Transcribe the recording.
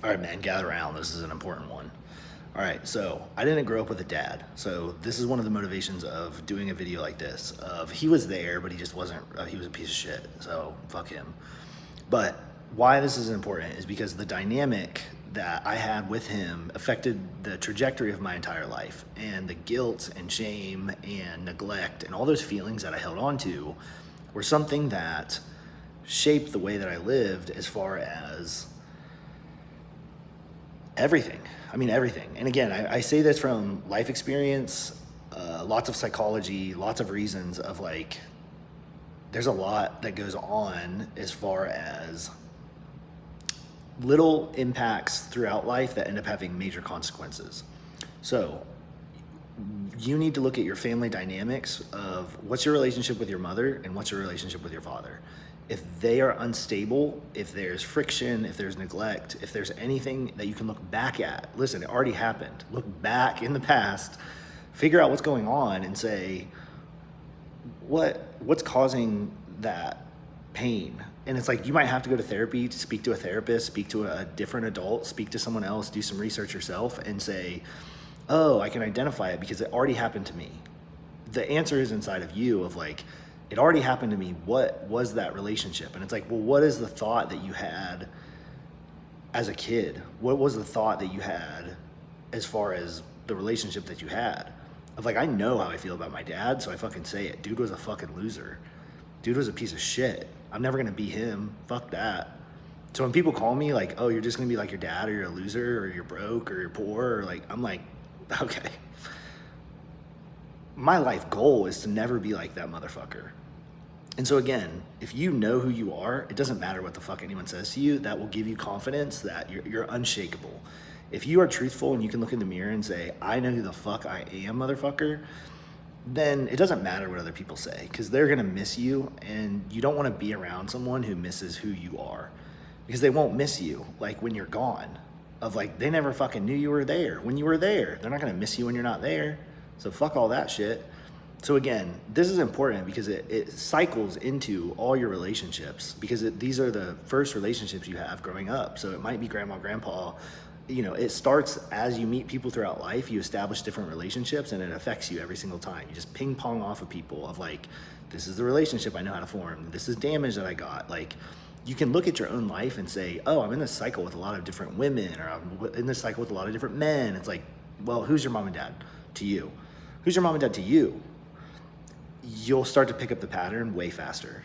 All right, man, gather around. This is an important one. All right, so I didn't grow up with a dad. So this is one of the motivations of doing a video like this. Of he was there, but he just wasn't. He was a piece of shit. So fuck him. But why this is important is because the dynamic that I had with him affected the trajectory of my entire life, and the guilt and shame and neglect and all those feelings that I held on to were something that shaped the way that I lived as far as everything. I mean, everything. And again, I say this from life experience, lots of psychology, lots of reasons of like, there's a lot that goes on as far as little impacts throughout life that end up having major consequences. So you need to look at your family dynamics of what's your relationship with your mother and what's your relationship with your father. If they are unstable, if there's friction, if there's neglect, if there's anything that you can look back at, listen, it already happened. Look back in the past, figure out what's going on and say, what's causing that pain? And it's like, you might have to go to therapy, to speak to a therapist, speak to a different adult, speak to someone else, do some research yourself and say, oh, I can identify it because it already happened to me. The answer is inside of you of like, it already happened to me. What was that relationship? And it's like, well, what is the thought that you had as a kid? What was the thought that you had as far as the relationship that you had? Of like, I know how I feel about my dad, so I fucking say it. Dude was a fucking loser. Dude was a piece of shit. I'm never gonna be him. Fuck that. So when people call me like, oh, you're just gonna be like your dad, or you're a loser, or you're broke, or you're poor, or like, I'm like, okay. My life goal is to never be like that motherfucker. And so again, if you know who you are, it doesn't matter what the fuck anyone says to you. That will give you confidence that you're unshakable. If you are truthful and you can look in the mirror and say, I know who the fuck I am, motherfucker, then it doesn't matter what other people say, because they're gonna miss you, and you don't wanna be around someone who misses who you are, because they won't miss you like when you're gone. Of like, they never fucking knew you were there when you were there. They're not gonna miss you when you're not there. So fuck all that shit. So again, this is important because it cycles into all your relationships, because these are the first relationships you have growing up. So it might be grandma, grandpa. You know, it starts as you meet people throughout life, you establish different relationships, and it affects you every single time. You just ping pong off of people of like, this is the relationship I know how to form. This is damage that I got. Like, you can look at your own life and say, oh, I'm in this cycle with a lot of different women, or I'm in this cycle with a lot of different men. It's like, well, who's your mom and dad to you? Who's your mom and dad to you? You'll start to pick up the pattern way faster.